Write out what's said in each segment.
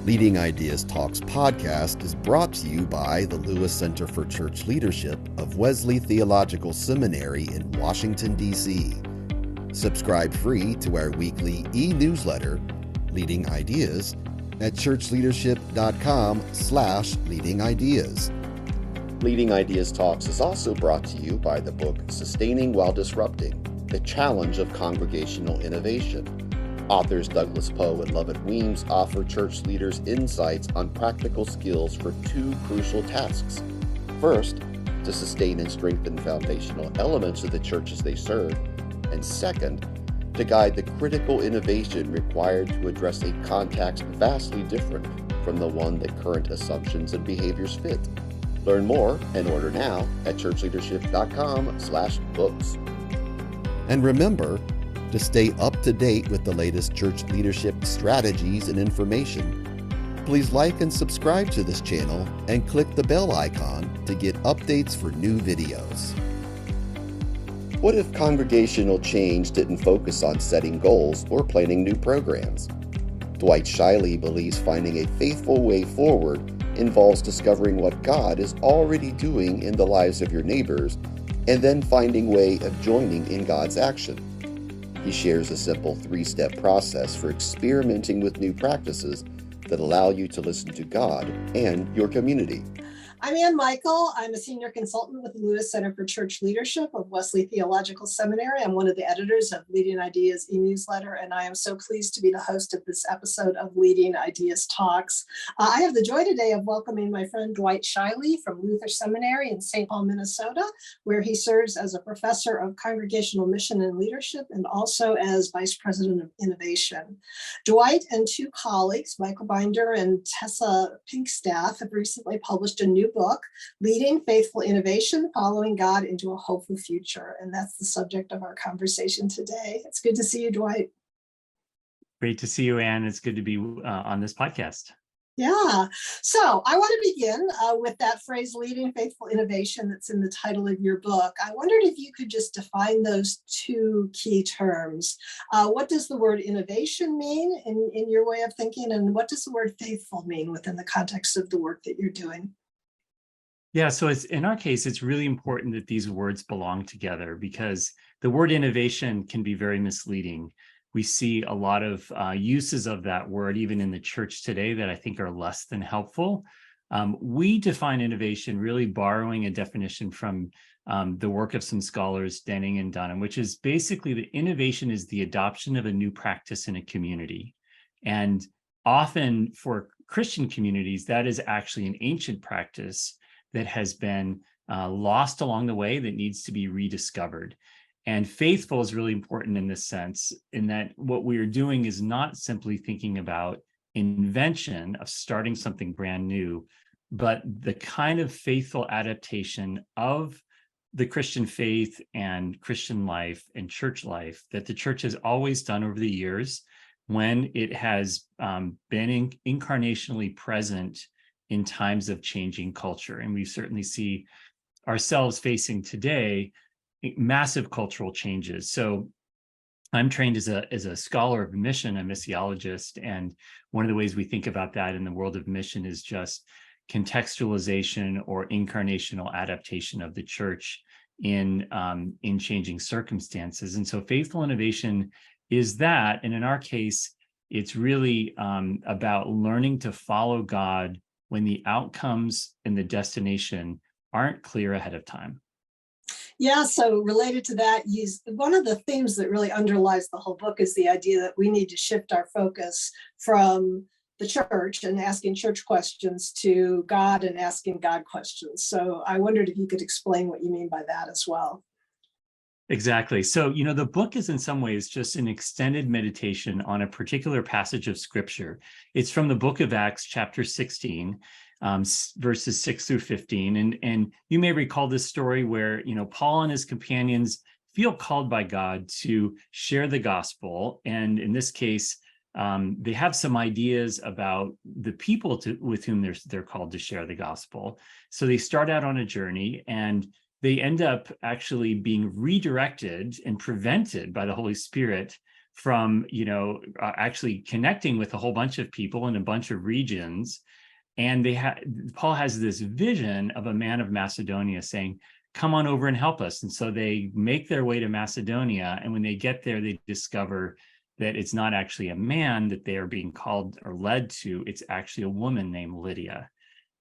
Leading Ideas Talks podcast is brought to you by the Lewis Center for Church Leadership of Wesley Theological Seminary in Washington, D.C. Subscribe free to our weekly e-newsletter, Leading Ideas, at churchleadership.com/leadingideas. Leading Ideas Talks is also brought to you by the book Sustaining While Disrupting, The Challenge of Congregational Innovation. Authors Douglas Poe and Lovett Weems offer church leaders insights on practical skills for two crucial tasks. First, to sustain and strengthen foundational elements of the churches they serve, and second, to guide the critical innovation required to address a context vastly different from the one that current assumptions and behaviors fit. Learn more and order now at churchleadership.com/books. And remember, to stay up to date with the latest church leadership strategies and information, please like and subscribe to this channel and click the bell icon to get updates for new videos. What if congregational change didn't focus on setting goals or planning new programs? Dwight Zscheile believes finding a faithful way forward involves discovering what God is already doing in the lives of your neighbors and then finding a way of joining in God's action. He shares a simple 3-step process for experimenting with new practices that allow you to listen to God and your community. I'm Ann Michael. I'm a senior consultant with the Lewis Center for Church Leadership of Wesley Theological Seminary. I'm one of the editors of Leading Ideas e-newsletter, and I am so pleased to be the host of this episode of Leading Ideas Talks. I have the joy today of welcoming my friend Dwight Zscheile from Luther Seminary in St. Paul, Minnesota, where he serves as a professor of congregational mission and leadership and also as vice president of innovation. Dwight and two colleagues, Michael Binder and Tessa Pinkstaff, have recently published a new book, Leading Faithful Innovation, Following God into a Hopeful Future. And that's the subject of our conversation today. It's good to see you, Dwight. Great to see you, Anne. It's good to be on this podcast. Yeah. So I want to begin with that phrase, leading faithful innovation, that's in the title of your book. I wondered if you could just define those two key terms. What does the word innovation mean in your way of thinking? And what does the word faithful mean within the context of the work that you're doing? Yeah, so in our case, it's really important that these words belong together because the word innovation can be very misleading. We see a lot of uses of that word, even in the church today, that I think are less than helpful. We define innovation really borrowing a definition from the work of some scholars, Denning and Dunham, which is basically that innovation is the adoption of a new practice in a community. And often for Christian communities, that is actually an ancient practice that has been lost along the way that needs to be rediscovered. And faithful is really important in this sense, in that what we are doing is not simply thinking about invention of starting something brand new, but the kind of faithful adaptation of the Christian faith and Christian life and church life that the church has always done over the years when it has been incarnationally present in times of changing culture. And we certainly see ourselves facing today massive cultural changes. So I'm trained as a scholar of mission, a missiologist. And one of the ways we think about that in the world of mission is just contextualization or incarnational adaptation of the church in changing circumstances. And so faithful innovation is that. And in our case, it's really about learning to follow God when the outcomes and the destination aren't clear ahead of time. Yeah, so related to that, one of the themes that really underlies the whole book is the idea that we need to shift our focus from the church and asking church questions to God and asking God questions. So I wondered if you could explain what you mean by that as well. Exactly. So, the book is in some ways just an extended meditation on a particular passage of scripture. It's from the book of Acts, chapter 16, verses 6 through 15. And you may recall this story where, Paul and his companions feel called by God to share the gospel. And in this case, they have some ideas about the people with whom they're called to share the gospel. So they start out on a journey, and they end up actually being redirected and prevented by the Holy Spirit from, actually connecting with a whole bunch of people in a bunch of regions. And Paul has this vision of a man of Macedonia saying, come on over and help us. And so they make their way to Macedonia. And when they get there, they discover that it's not actually a man that they are being called or led to. It's actually a woman named Lydia.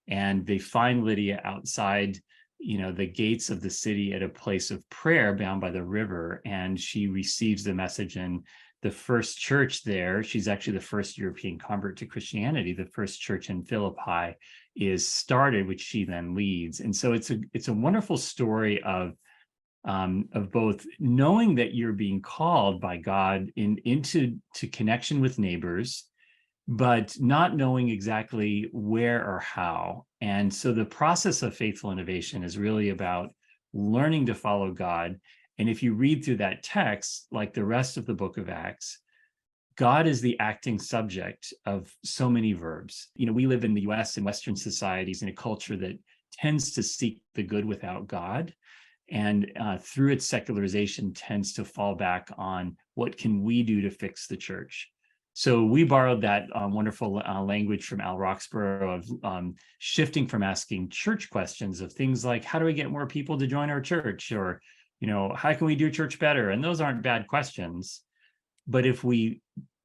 And they find Lydia outside, the gates of the city at a place of prayer down by the river. And she receives the message, and the first church there, she's actually the first European convert to Christianity. The first church in Philippi is started, which she then leads. And so it's a wonderful story of both knowing that you're being called by God into connection with neighbors, but not knowing exactly where or how. And so the process of faithful innovation is really about learning to follow God. And if you read through that text, like the rest of the book of Acts, God is the acting subject of so many verbs. We live in the US and Western societies in a culture that tends to seek the good without God. And through its secularization tends to fall back on what can we do to fix the church. So we borrowed that wonderful language from Al Roxburgh of shifting from asking church questions of things like, how do we get more people to join our church? Or, how can we do church better? And those aren't bad questions. But if we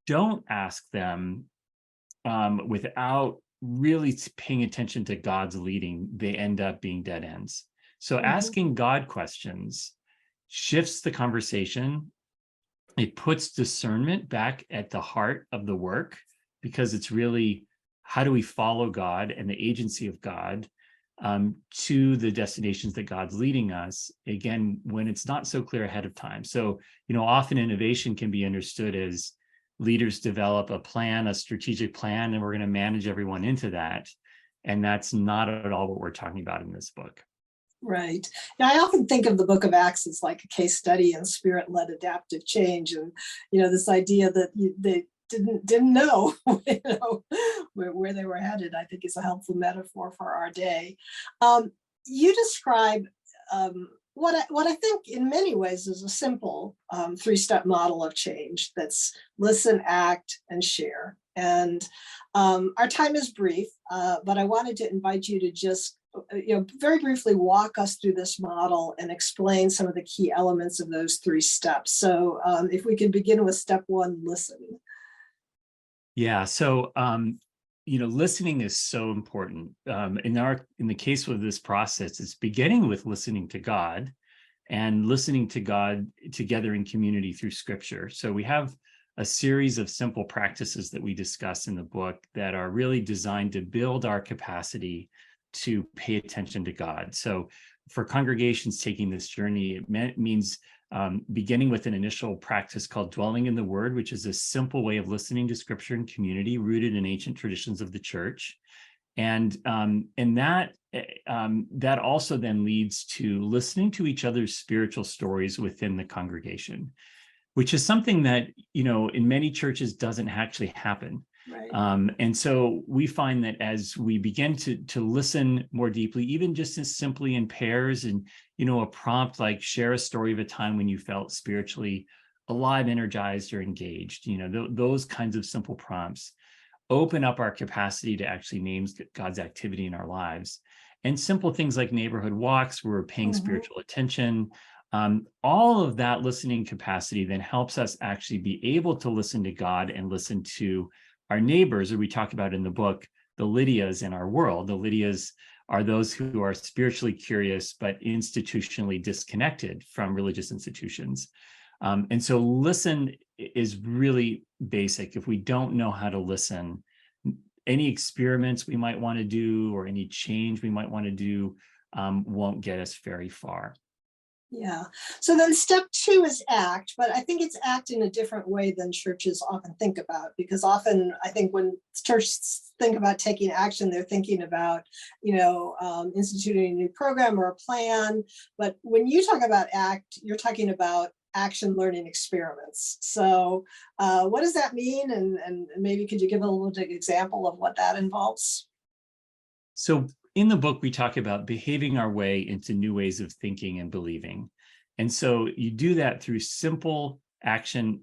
don't ask them without really paying attention to God's leading, they end up being dead ends. So asking God questions shifts the conversation. It puts discernment back at the heart of the work, because it's really, how do we follow God and the agency of God to the destinations that God's leading us, again, when it's not so clear ahead of time. So, often innovation can be understood as leaders develop a plan, a strategic plan, and we're going to manage everyone into that. And that's not at all what we're talking about in this book. Right. Yeah, I often think of the book of Acts as like a case study in spirit-led adaptive change. And, this idea that they didn't know, where they were headed, I think is a helpful metaphor for our day. You describe what I think in many ways is a simple 3-step model of change. That's listen, act, and share. And our time is brief, but I wanted to invite you to just very briefly walk us through this model and explain some of the key elements of those 3 steps. So if we could begin with step 1, listen. Yeah. So, listening is so important. In the case of this process, it's beginning with listening to God and listening to God together in community through Scripture. So we have a series of simple practices that we discuss in the book that are really designed to build our capacity to pay attention to God. So for congregations taking this journey, it means beginning with an initial practice called dwelling in the Word, which is a simple way of listening to Scripture and community rooted in ancient traditions of the church. And that also then leads to listening to each other's spiritual stories within the congregation, which is something that, in many churches doesn't actually happen. Right. And so we find that as we begin to listen more deeply, even just as simply in pairs, and, a prompt like share a story of a time when you felt spiritually alive, energized, or engaged, those kinds of simple prompts open up our capacity to actually name God's activity in our lives. And simple things like neighborhood walks, where we're paying spiritual attention. All of that listening capacity then helps us actually be able to listen to God and listen to our neighbors, or we talk about in the book, the Lydias in our world. The Lydias are those who are spiritually curious, but institutionally disconnected from religious institutions. And so listen is really basic. If we don't know how to listen, any experiments we might want to do or any change we might want to do won't get us very far. Yeah. So then step 2 is act, but I think it's act in a different way than churches often think about, because often I think when churches think about taking action, they're thinking about, instituting a new program or a plan. But when you talk about act, you're talking about action learning experiments. So what does that mean? And maybe could you give a little example of what that involves? So in the book, we talk about behaving our way into new ways of thinking and believing. And so you do that through simple action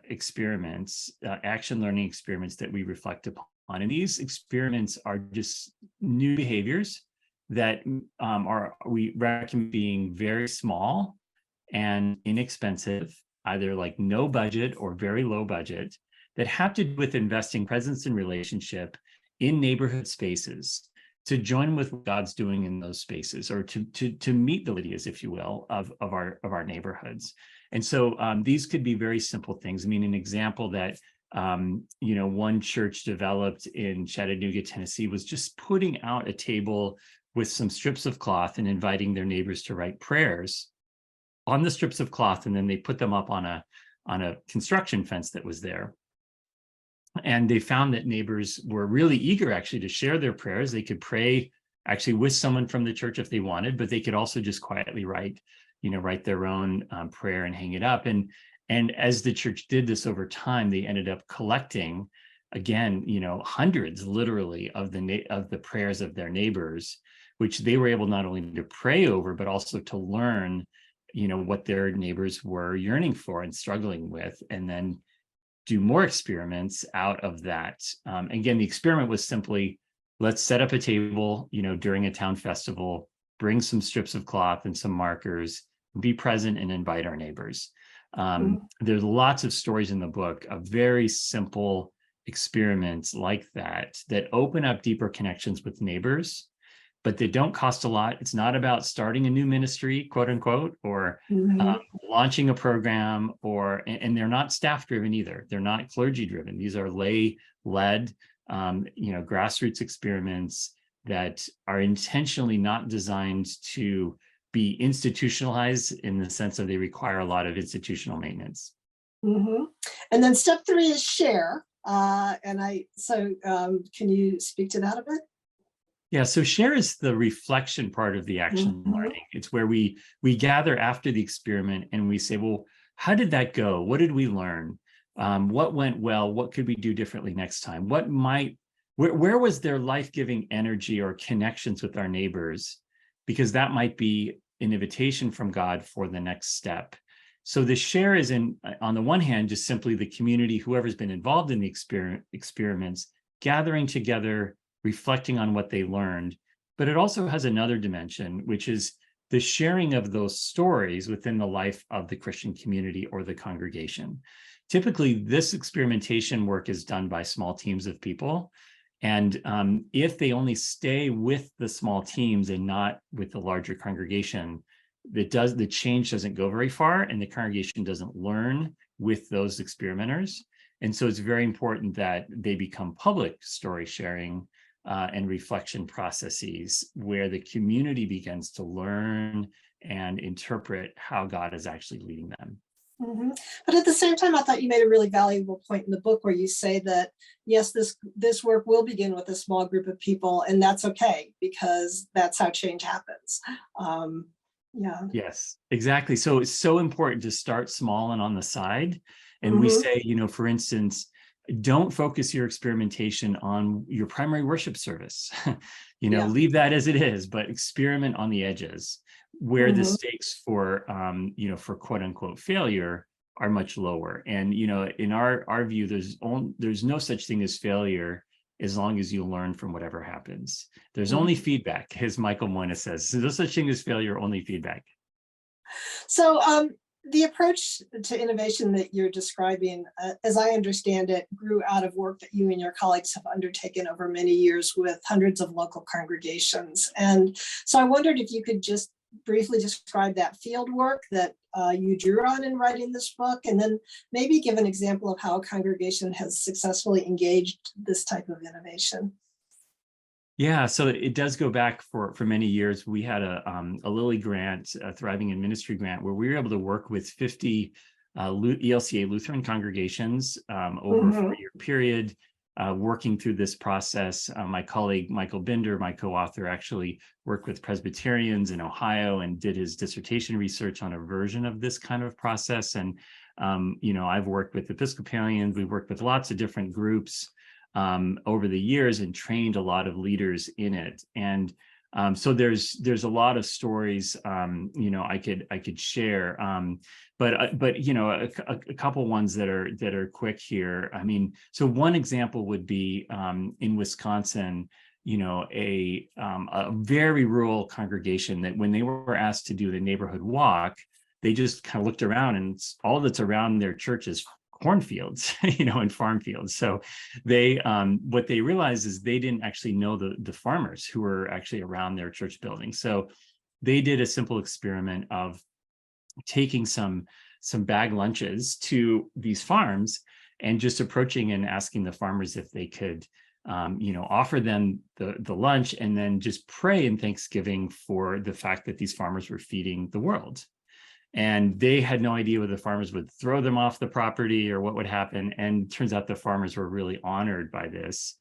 experiments, action learning experiments that we reflect upon. And these experiments are just new behaviors that we recommend being very small and inexpensive, either like no budget or very low budget, that have to do with investing presence and relationship in neighborhood spaces to join with what God's doing in those spaces, or to meet the Lydias, if you will, of our neighborhoods. And so these could be very simple things. I mean, an example that one church developed in Chattanooga, Tennessee, was just putting out a table with some strips of cloth and inviting their neighbors to write prayers on the strips of cloth, and then they put them up on a construction fence that was there. And they found that neighbors were really eager actually to share their prayers. They could pray actually with someone from the church if they wanted, but they could also just quietly write their own prayer and hang it up. And as the church did this over time, they ended up collecting, again, hundreds literally of the prayers of their neighbors, which they were able not only to pray over, but also to learn, what their neighbors were yearning for and struggling with, and then do more experiments out of that. Again, the experiment was simply, let's set up a table, during a town festival, bring some strips of cloth and some markers, be present and invite our neighbors. There's lots of stories in the book of very simple experiments like that open up deeper connections with neighbors, but they don't cost a lot. It's not about starting a new ministry, quote unquote, or launching a program, and they're not staff driven either. They're not clergy driven. These are lay led, grassroots experiments that are intentionally not designed to be institutionalized in the sense of they require a lot of institutional maintenance. And then step 3 is share. Can you speak to that a bit? Yeah, so share is the reflection part of the action learning. It's where we gather after the experiment and we say, well, how did that go? What did we learn? What went well? What could we do differently next time? Where was there life-giving energy or connections with our neighbors? Because that might be an invitation from God for the next step. So the share is on the one hand, just simply the community, whoever's been involved in the experiments, gathering together, reflecting on what they learned. But it also has another dimension, which is the sharing of those stories within the life of the Christian community or the congregation. Typically, this experimentation work is done by small teams of people. And if they only stay with the small teams and not with the larger congregation, the change doesn't go very far, and the congregation doesn't learn with those experimenters. And so it's very important that they become public story sharing and reflection processes where the community begins to learn and interpret how God is actually leading them. But at the same time, I thought you made a really valuable point in the book where you say that, yes, this work will begin with a small group of people, and that's okay, because that's how change happens. Yes, exactly. So it's so important to start small and on the side. And we say, for instance, don't focus your experimentation on your primary worship service. Leave that as it is, but experiment on the edges where the stakes for quote unquote failure are much lower. And in our view, there's no such thing as failure as long as you learn from whatever happens. There's only feedback, as Michael Moyna says. There's no such thing as failure, only feedback. So the approach to innovation that you're describing, as I understand it, grew out of work that you and your colleagues have undertaken over many years with hundreds of local congregations. And so I wondered if you could just briefly describe that field work that you drew on in writing this book, and then maybe give an example of how a congregation has successfully engaged this type of innovation. Yeah, so it does go back for many years. We had a Lilly grant, a Thriving in Ministry grant, where we were able to work with 50 ELCA Lutheran congregations over a 4-year period, working through this process. My colleague, Michael Binder, my co-author, actually worked with Presbyterians in Ohio and did his dissertation research on a version of this kind of process. And, I've worked with Episcopalians. We've worked with lots of different groups over the years and trained a lot of leaders in it. And So there's a lot of stories, I could share, but a couple ones that are quick here. I mean, so one example would be in Wisconsin, a very rural congregation that when they were asked to do the neighborhood walk, they just kind of looked around, and all that's around their church is cornfields, and farm fields. So what they realized is they didn't actually know the farmers who were actually around their church building. So they did a simple experiment of taking some bag lunches to these farms and just approaching and asking the farmers if they could offer them the lunch, and then just pray in thanksgiving for the fact that these farmers were feeding the world. And they had no idea whether the farmers would throw them off the property or what would happen. And turns out the farmers were really honored by this.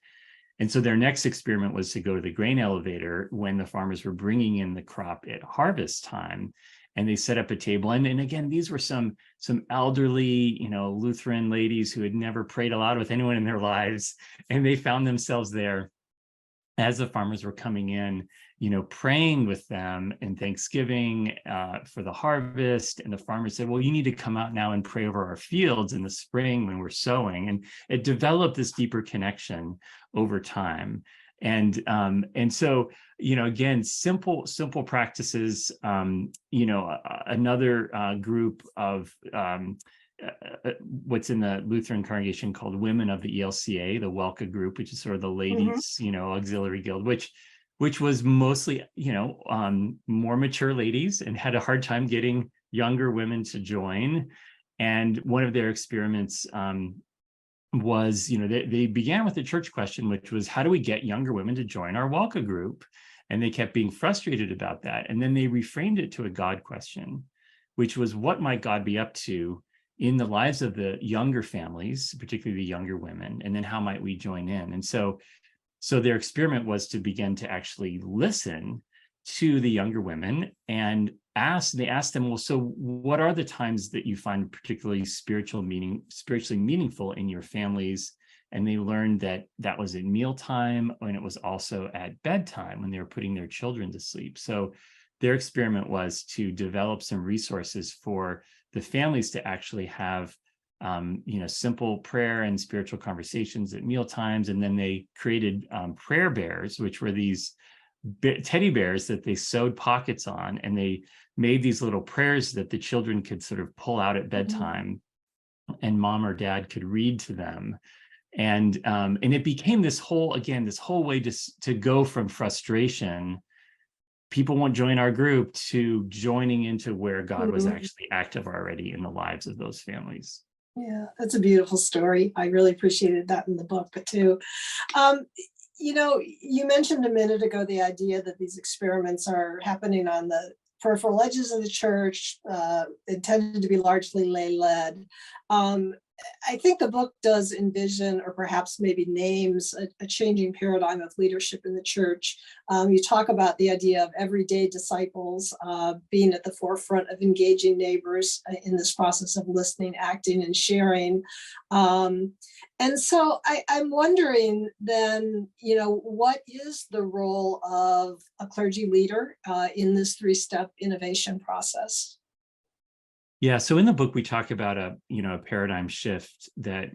And so their next experiment was to go to the grain elevator when the farmers were bringing in the crop at harvest time. And they set up a table. And again, these were some elderly, Lutheran ladies who had never prayed aloud with anyone in their lives. And they found themselves there as the farmers were coming in, praying with them in thanksgiving for the harvest. And the farmers said, well, you need to come out now and pray over our fields in the spring when we're sowing. And it developed this deeper connection over time. And so, again, simple practices. Another group of what's in the Lutheran congregation called Women of the ELCA, the Welka group, which is sort of the ladies, auxiliary guild, which was mostly, more mature ladies, and had a hard time getting younger women to join. And one of their experiments was, they began with a church question, which was, how do we get younger women to join our Welka group? And they kept being frustrated about that. And then they reframed it to a God question, which was, what might God be up to in the lives of the younger families, particularly the younger women, and then how might we join in? And so their experiment was to begin to actually listen to the younger women and they asked them, well, so what are the times that you find particularly spiritually meaningful in your families? And they learned that was at mealtime, and it was also at bedtime when they were putting their children to sleep. So their experiment was to develop some resources for the families to actually have simple prayer and spiritual conversations at meal times. And then they created prayer bears, which were these teddy bears that they sewed pockets on, and they made these little prayers that the children could sort of pull out at bedtime, and mom or dad could read to them. And it became this whole way to go from frustration, people won't join our group, to joining into where God was actually active already in the lives of those families. Yeah, that's a beautiful story. I really appreciated that in the book too. You mentioned a minute ago the idea that these experiments are happening on the peripheral edges of the church, intended to be largely lay-led. I think the book does envision, or perhaps maybe names, a changing paradigm of leadership in the church. You talk about the idea of everyday disciples being at the forefront of engaging neighbors in this process of listening, acting, and sharing. And so I'm wondering then, what is the role of a clergy leader in this three-step innovation process? Yeah, so in the book, we talk about a paradigm shift that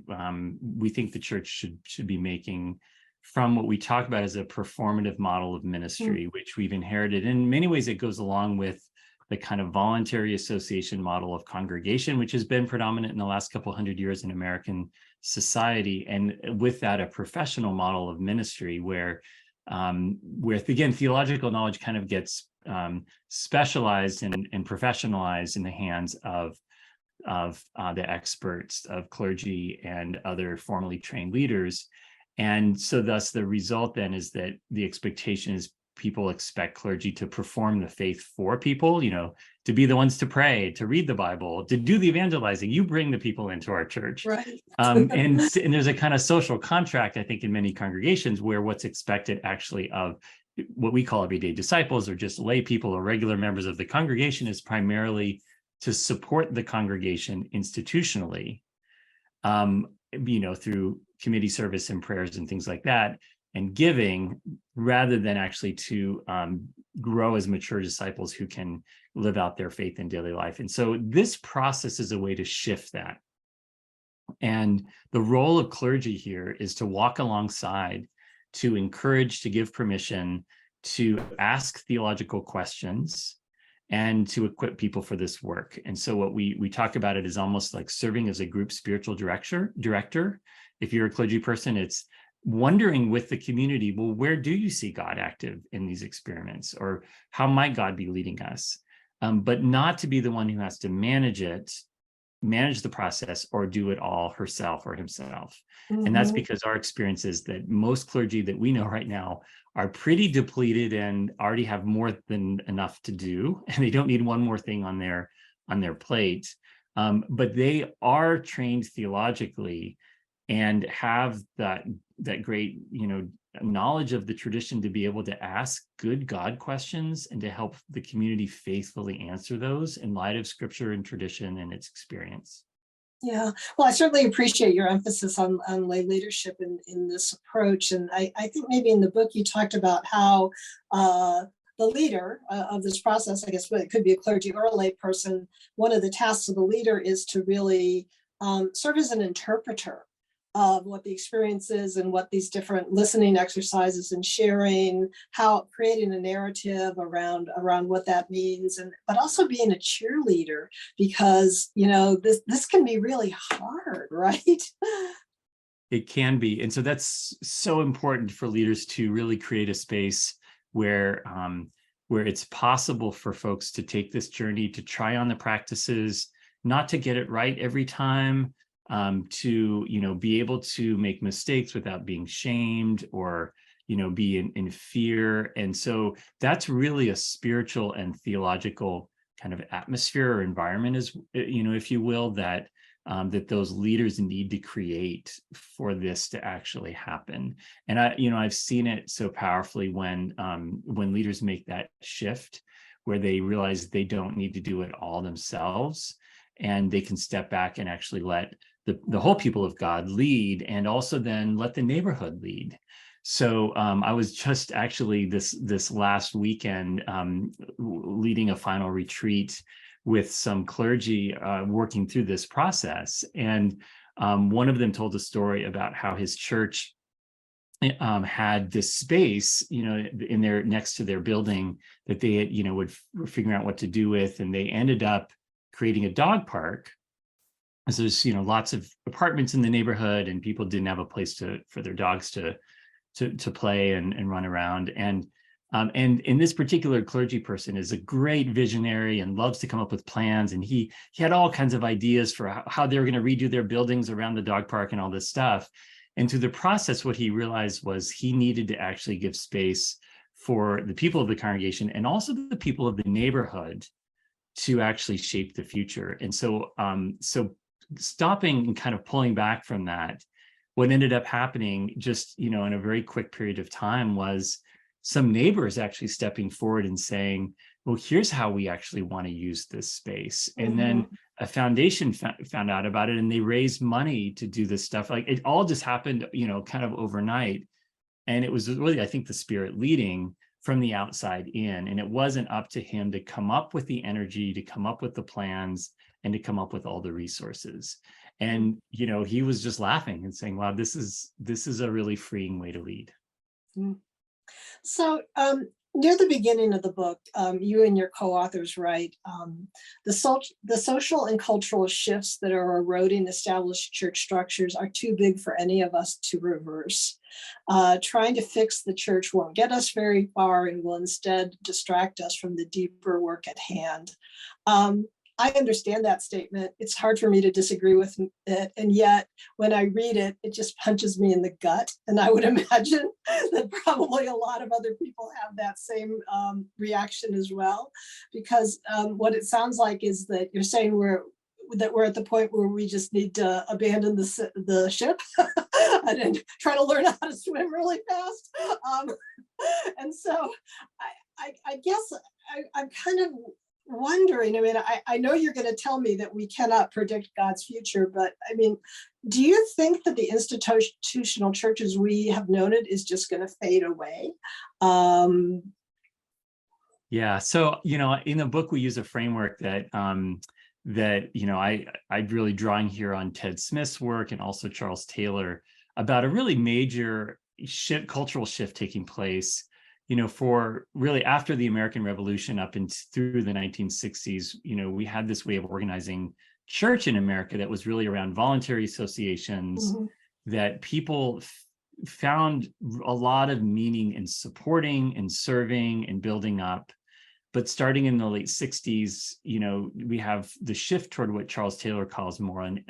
we think the church should be making from what we talk about as a performative model of ministry, which we've inherited. In many ways, it goes along with the kind of voluntary association model of congregation, which has been predominant in the last couple hundred years in American society. And with that, a professional model of ministry where again, theological knowledge kind of gets specialized and professionalized in the hands of the experts, of clergy and other formally trained leaders. And so thus the result then is that the expectation is people expect clergy to perform the faith for people, to be the ones to pray, to read the Bible, to do the evangelizing. You bring the people into our church. Right. And there's a kind of social contract, I think, in many congregations where what's expected actually of what we call everyday disciples, or just lay people or regular members of the congregation, is primarily to support the congregation institutionally, through committee service and prayers and things like that. and giving, rather than actually to grow as mature disciples who can live out their faith in daily life. And so this process is a way to shift that. And the role of clergy here is to walk alongside, to encourage, to give permission, to ask theological questions, and to equip people for this work. And so what we talk about it is almost like serving as a group spiritual director. If you're a clergy person, it's wondering with the community, well, where do you see God active in these experiments? Or how might God be leading us? But not to be the one who has to manage the process, or do it all herself or himself. And that's because our experience is that most clergy that we know right now are pretty depleted and already have more than enough to do, and they don't need one more thing on their plate. But they are trained theologically and have that great, knowledge of the tradition to be able to ask good God questions and to help the community faithfully answer those in light of scripture and tradition and its experience. Yeah, well, I certainly appreciate your emphasis on lay leadership in this approach. And I think maybe in the book you talked about how the leader of this process, I guess it could be a clergy or a lay person, one of the tasks of the leader is to really serve as an interpreter of what the experience is and what these different listening exercises and sharing, how creating a narrative around what that means, but also being a cheerleader, because this can be really hard, right? It can be. And so that's so important for leaders to really create a space where it's possible for folks to take this journey, to try on the practices, not to get it right every time, to be able to make mistakes without being shamed or be in fear. And so that's really a spiritual and theological kind of atmosphere or environment, is if you will, that those leaders need to create for this to actually happen. And I've seen it so powerfully when leaders make that shift, where they realize they don't need to do it all themselves, and they can step back and actually let the whole people of God lead, and also then let the neighborhood lead. So I was just actually this last weekend leading a final retreat with some clergy working through this process. And one of them told a story about how his church had this space, in their next to their building that they had, were figuring out what to do with, and they ended up creating a dog park. So there's lots of apartments in the neighborhood, and people didn't have a place for their dogs to play and run around. And in this particular clergy person is a great visionary and loves to come up with plans. And he had all kinds of ideas for how they were going to redo their buildings around the dog park and all this stuff. And through the process, what he realized was he needed to actually give space for the people of the congregation and also the people of the neighborhood to actually shape the future. And so stopping and kind of pulling back from that, what ended up happening just, in a very quick period of time was some neighbors actually stepping forward and saying, well, here's how we actually want to use this space. And then a foundation found out about it, and they raised money to do this stuff. Like, it all just happened, kind of overnight. And it was really, I think, the Spirit leading from the outside in. And it wasn't up to him to come up with the energy, to come up with the plans, and to come up with all the resources. And, he was just laughing and saying, wow, this is a really freeing way to lead. So near the beginning of the book, you and your co-authors write, the social and cultural shifts that are eroding established church structures are too big for any of us to reverse. Trying to fix the church won't get us very far and will instead distract us from the deeper work at hand. I understand that statement. It's hard for me to disagree with it. And yet, when I read it, it just punches me in the gut. And I would imagine that probably a lot of other people have that same reaction as well. Because what it sounds like is that you're saying we're at the point where we just need to abandon the ship and then try to learn how to swim really fast. And so I guess I'm kind of wondering, I mean, I know you're going to tell me that we cannot predict God's future, but I mean, do you think that the institutional churches we have known it is just going to fade away? Yeah. So, in the book, we use a framework that I'm really drawing here on Ted Smith's work and also Charles Taylor about a really major cultural shift taking place, for really after the American Revolution up and through the 1960s. We had this way of organizing church in America that was really around voluntary associations, Mhm. that people found a lot of meaning in supporting and serving and building up. But starting in the late 60s, we have the shift toward what Charles Taylor calls more an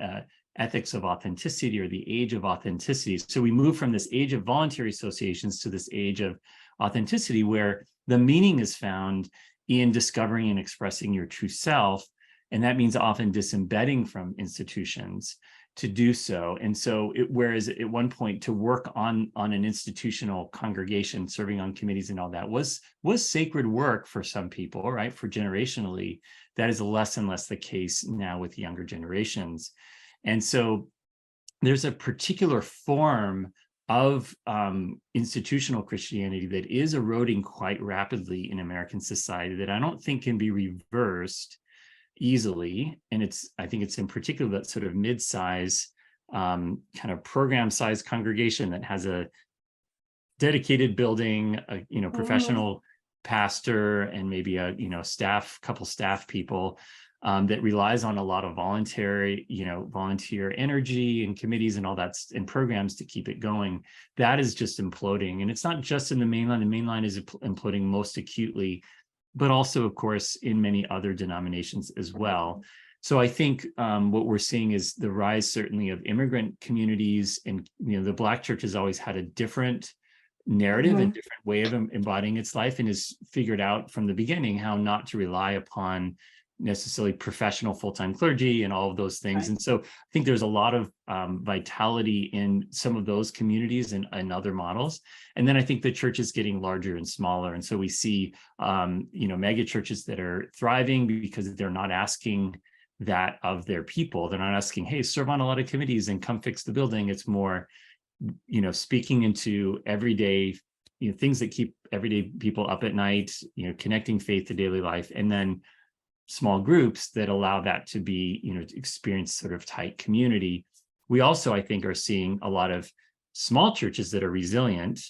ethics of authenticity, or the age of authenticity. So we move from this age of voluntary associations to this age of authenticity, where the meaning is found in discovering and expressing your true self. And that means often disembedding from institutions to do so. And so whereas at one point to work on an institutional congregation, serving on committees and all that was sacred work for some people, right? For generationally, that is less and less the case now with younger generations. And so there's a particular form of institutional Christianity that is eroding quite rapidly in American society that I don't think can be reversed easily. And I think it's in particular that sort of mid-size kind of program-sized congregation that has a dedicated building, a professional pastor, and maybe a couple staff people that relies on a lot of volunteer energy and committees and all that and programs to keep it going. That is just imploding. And it's not just in the mainline. The mainline is imploding most acutely, but also, of course, in many other denominations as well. So I think what we're seeing is the rise, certainly, of immigrant communities. And the Black church has always had a different narrative, a different way of embodying its life, and has figured out from the beginning how not to rely upon necessarily professional full-time clergy and all of those things. Right. And so I think there's a lot of vitality in some of those communities and other models. And then I think the church is getting larger and smaller. And so we see, mega churches that are thriving because they're not asking that of their people. They're not asking, hey, serve on a lot of committees and come fix the building. It's more, speaking into everyday, things that keep everyday people up at night, connecting faith to daily life, and then small groups that allow that to be, to experience sort of tight community. We also, I think, are seeing a lot of small churches that are resilient,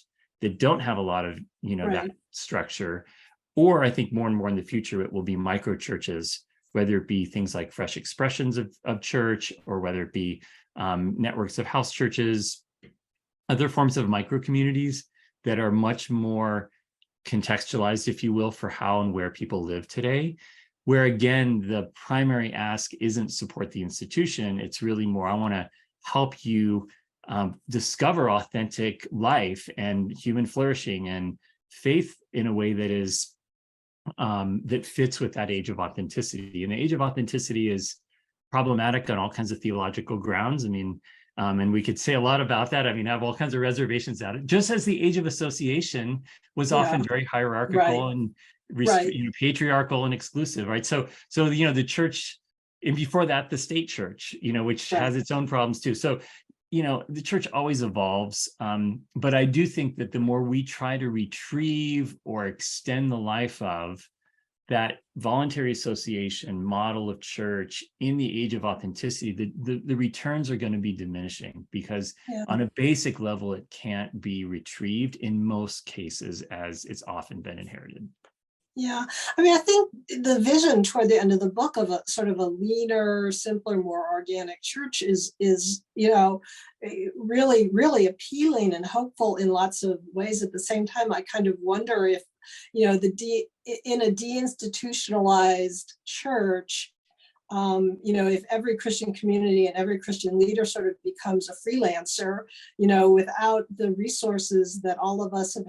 that don't have a lot of, that structure. Or I think more and more in the future, it will be micro churches, whether it be things like fresh expressions of church, or whether it be networks of house churches, other forms of micro communities that are much more contextualized, if you will, for how and where people live today. Where, again, the primary ask isn't support the institution. It's really more, I want to help you discover authentic life and human flourishing and faith in a way that is that fits with that age of authenticity. And the age of authenticity is problematic on all kinds of theological grounds. I mean, and we could say a lot about that. I mean, I have all kinds of reservations at it. Just as the age of association was often very hierarchical and patriarchal and exclusive, right? So the church, and before that, the state church, which has its own problems too. So, the church always evolves. But I do think that the more we try to retrieve or extend the life of that voluntary association model of church in the age of authenticity, the returns are going to be diminishing, because on a basic level, it can't be retrieved in most cases as it's often been inherited. Yeah, I mean, I think the vision toward the end of the book of a sort of a leaner, simpler, more organic church is really, really appealing and hopeful in lots of ways. At the same time, I kind of wonder if, in a deinstitutionalized church, if every Christian community and every Christian leader sort of becomes a freelancer, without the resources that all of us who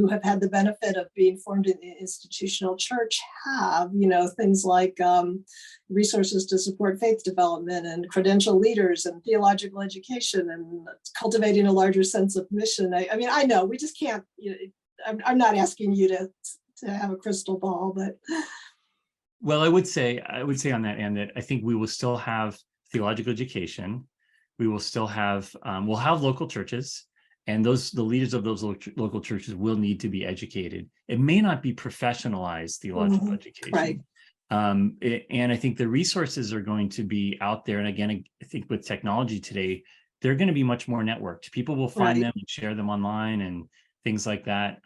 have had the benefit of being formed in the institutional church have, things like resources to support faith development and credential leaders and theological education and cultivating a larger sense of mission. I mean, I know we just can't, I'm not asking you to have a crystal ball, but. Well, I would say on that end that I think we will still have theological education. We will still have we'll have local churches, and the leaders of those local churches will need to be educated. It may not be professionalized theological education. Right. And I think the resources are going to be out there. And again, I think with technology today, they're going to be much more networked. People will find them and share them online and things like that.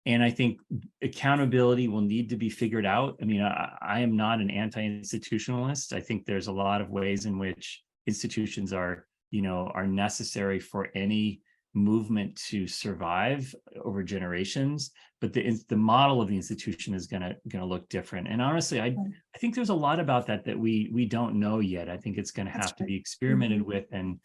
And I think accountability will need to be figured out. I mean, I am not an anti-institutionalist. I think there's a lot of ways in which institutions are necessary for any movement to survive over generations. But the model of the institution is going to look different. And honestly, I think there's a lot about that we don't know yet. I think it's going to have to be experimented with and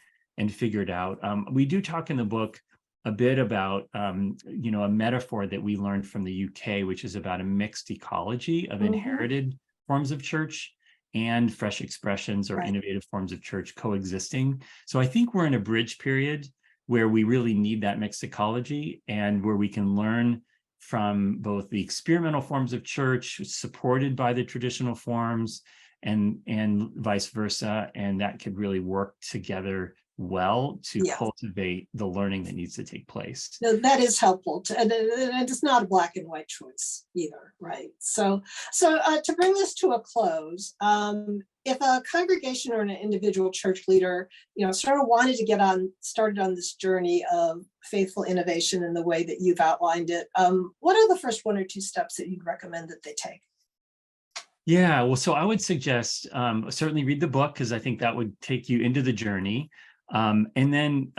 figured out. We do talk in the book a bit about a metaphor that we learned from the UK, which is about a mixed ecology of inherited forms of church and fresh expressions or innovative forms of church coexisting. So I think we're in a bridge period where we really need that mixed ecology, and where we can learn from both the experimental forms of church supported by the traditional forms and vice versa. And that could really work together well to cultivate the learning that needs to take place. No, that is helpful, and it's not a black and white choice either, right? So to bring this to a close, if a congregation or an individual church leader, sort of wanted to get started on this journey of faithful innovation in the way that you've outlined it, what are the first 1 or 2 steps that you'd recommend that they take? Yeah, well, so I would suggest certainly read the book, because I think that would take you into the journey. And then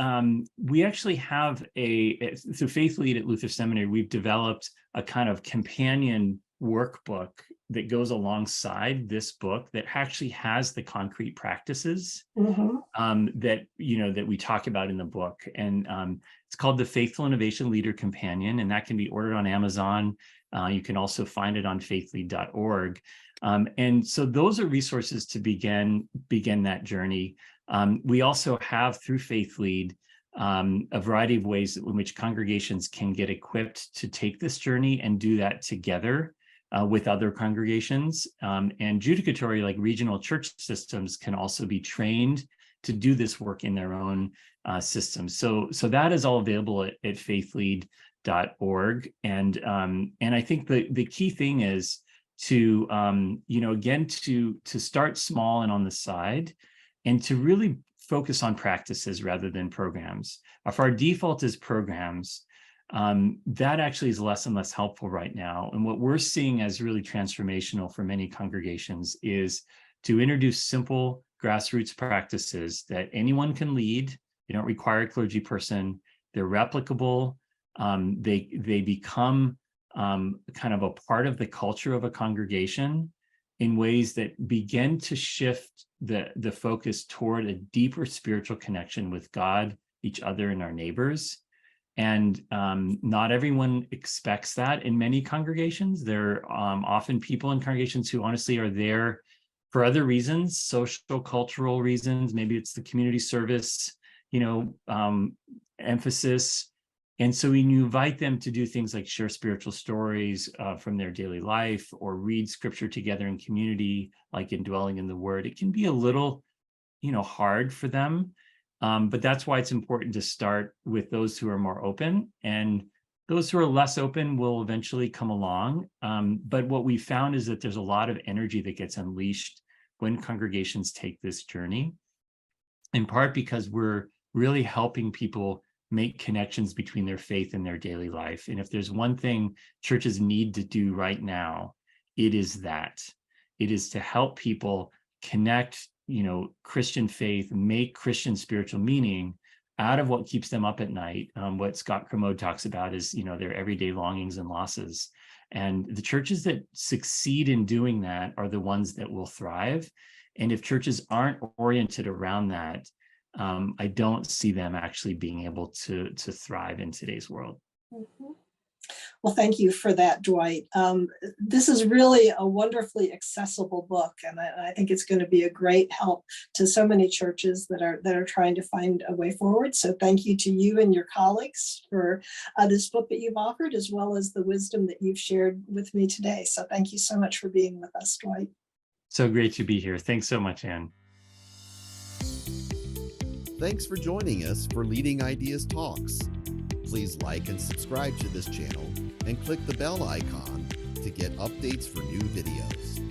we actually have through Faith Lead at Luther Seminary, we've developed a kind of companion workbook that goes alongside this book that actually has the concrete practices that we talk about in the book. And it's called the Faithful Innovation Leader Companion, and that can be ordered on Amazon. You can also find it on faithlead.org. And so those are resources to begin that journey. We also have, through Faith Lead, a variety of ways in which congregations can get equipped to take this journey and do that together with other congregations. And judicatory, like regional church systems, can also be trained to do this work in their own systems. So that is all available at faithlead.org. And I think the key thing is to again to start small and on the side, and to really focus on practices rather than programs. If our default is programs, that actually is less and less helpful right now. And what we're seeing as really transformational for many congregations is to introduce simple grassroots practices that anyone can lead. They don't require a clergy person. They're replicable. They become kind of a part of the culture of a congregation in ways that begin to shift the focus toward a deeper spiritual connection with God, each other, and our neighbors. And not everyone expects that in many congregations. There are often people in congregations who honestly are there for other reasons, social, cultural reasons. Maybe it's the community service, emphasis. And so when you invite them to do things like share spiritual stories from their daily life, or read scripture together in community, like in Dwelling in the Word, it can be a little, hard for them. But that's why it's important to start with those who are more open, and those who are less open will eventually come along. But what we found is that there's a lot of energy that gets unleashed when congregations take this journey, in part because we're really helping people make connections between their faith and their daily life. And if there's one thing churches need to do right now, it is that. It is to help people connect, Christian faith, make Christian spiritual meaning out of what keeps them up at night. What Scott Kermode talks about is, their everyday longings and losses. And the churches that succeed in doing that are the ones that will thrive. And if churches aren't oriented around that, I don't see them actually being able to thrive in today's world. Well, thank you for that, Dwight. This is really a wonderfully accessible book, and I think it's going to be a great help to so many churches that are trying to find a way forward. So thank you to you and your colleagues for this book that you've offered, as well as the wisdom that you've shared with me today. So thank you so much for being with us, Dwight. So great to be here. Thanks so much, Anne. Thanks for joining us for Leading Ideas Talks. Please like and subscribe to this channel and click the bell icon to get updates for new videos.